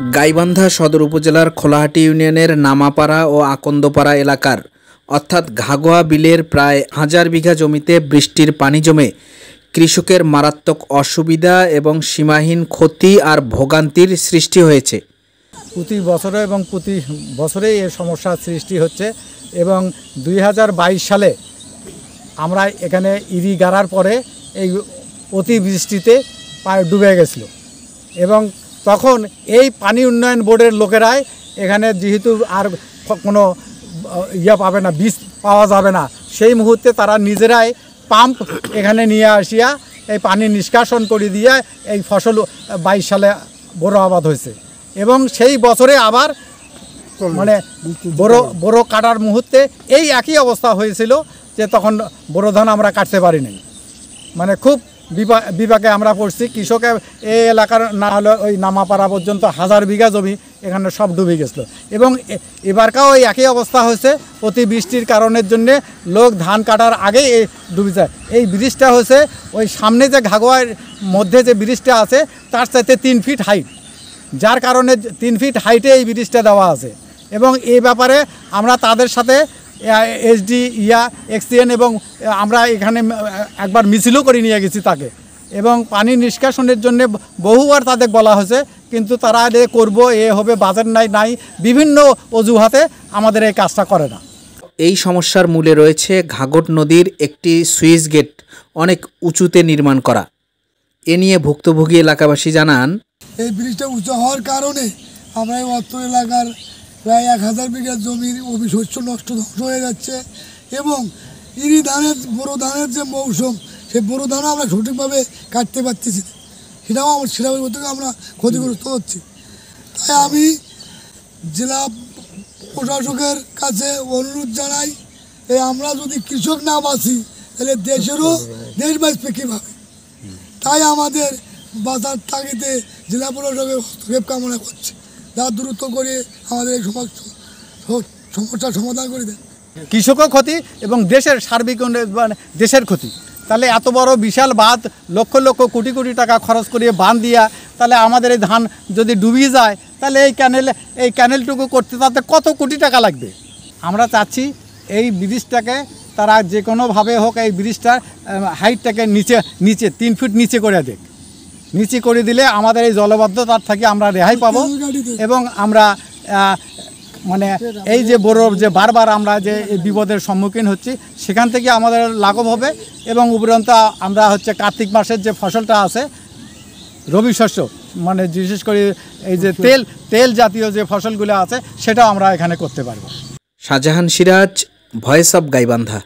গাইবান্ধা সদর উপজেলার খোলাহাটি ইউনিয়নের নামাপাড়া ও আকন্দপাড়া এলাকার অর্থাৎ ঘাগোয়া বিলের প্রায় 1000 বিঘা জমিতে বৃষ্টির পানি জমে কৃষকের মারাত্মক অসুবিধা এবং সীমাহীন ক্ষতি আর ভোগান্তির সৃষ্টি হয়েছে। প্রতি বছরেই এই সমস্যার সৃষ্টি হচ্ছে এবং 2022 সালে আমরা এখানে ইরি গাড়ার পরে এই অতিবৃষ্টিতে প্রায় ডুবে গেছিল এবং তখন এই পানি উন্নয়ন বোর্ডের লোকেরাই এখানে যেহেতু আর কোনো পাবে না, বীজ পাওয়া যাবে না, সেই মুহূর্তে তারা নিজেরাই পাম্প এখানে নিয়ে আসিয়া এই পানি নিষ্কাশন করে দিয়ে এই ফসল 22 সালে বড় আবাদ হয়েছে এবং সেই বছরে আবার মানে বড় কাটার মুহূর্তে এই একই অবস্থা হয়েছিল যে তখন বড় ধান আমরা কাটতে পারিনি। মানে খুব বিপাকে আমরা পড়ছি। কৃষকের এই এলাকার না হলে ওই নামাপাড়া পর্যন্ত 1000 বিঘা জমি এখানে সব ডুবে গেছিলো এবং এবারকাও ওই একই অবস্থা হয়েছে। অতিবৃষ্টির কারণের জন্যে লোক ধান কাটার আগেই ডুবে যায়। এই ব্রিজটা হয়েছে ওই সামনে যে ঘাগোয়ার মধ্যে যে ব্রিজটা আছে তার চাইতে 3 ফিট হাইট, যার কারণে 3 ফিট হাইটে এই ব্রিজটা দেওয়া আছে এবং এই ব্যাপারে আমরা তাদের সাথে এসডি এক্সিএন এবং আমরা এখানে একবার মিছিলও করে নিয়ে গেছি তাকে এবং পানি নিষ্কাশনের জন্য বহুবার তাদের বলা হয়েছে, কিন্তু তারা করবো হবে বাজেট নাই বিভিন্ন অজুহাতে আমাদের এই কাজটা করে না। এই সমস্যার মূলে রয়েছে ঘাঘট নদীর একটি সুইচ গেট অনেক উঁচুতে নির্মাণ করা। এ নিয়ে ভুক্তভোগী এলাকাবাসী জানান, এই ব্রিজটা উঁচু হওয়ার কারণে আমরা এই অত্র এলাকার প্রায় 1000 বিঘা জমির শস্য ধ্বংস হয়ে যাচ্ছে এবং ইরি ধানের বড়ো ধানের যে মৌসুম, সেই বড়ো ধানও আমরা সঠিকভাবে কাটতে পারতেছি না, সেটাও আমরা ক্ষতিগ্রস্ত হচ্ছি। তাই আমি জেলা প্রশাসকের কাছে অনুরোধ জানাই, আমরা যদি কৃষক না বাঁচি তাহলে দেশ বাঁচবে কীভাবে। তাই আমাদের বাঁচার তাগিদে জেলা প্রশাসকের হস্তক্ষেপ কামনা করছে, যা দ্রুত করে আমাদের এই সমস্যার সমাধান করে দেন। কৃষকও ক্ষতি এবং দেশের সার্বিক দেশের ক্ষতি। তাহলে এত বড় বিশাল বাঁধ লক্ষ লক্ষ কোটি কোটি টাকা খরচ করিয়ে বাঁধ দিয়া তাহলে আমাদের এই ধান যদি ডুবিয়ে যায় তাহলে এই ক্যানেলটুকু করতে তাদের কত কোটি টাকা লাগবে। আমরা চাচ্ছি এই ব্রিজটাকে তারা যে কোনোভাবে হোক এই ব্রিজটার হাইটটাকে নিচে 3 ফিট নিচে করে দেখ। নিচে করে দিলে আমাদের এই জলবদ্ধতার থেকে আমরা রেহাই পাবো এবং আমরা মানে এই যে বারবার আমরা যে বিপদের সম্মুখীন হচ্ছি সেখান থেকে আমাদের লাঘব হবে এবং উপরন্ত আমরা কার্তিক মাসের যে ফসলটা আছে রবি শস্য, মানে বিশেষ করে এই যে তেল জাতীয় যে ফসলগুলো আছে সেটাও আমরা এখানে করতে পারবো। Shahjahan Siraj, voice of Gaibandha.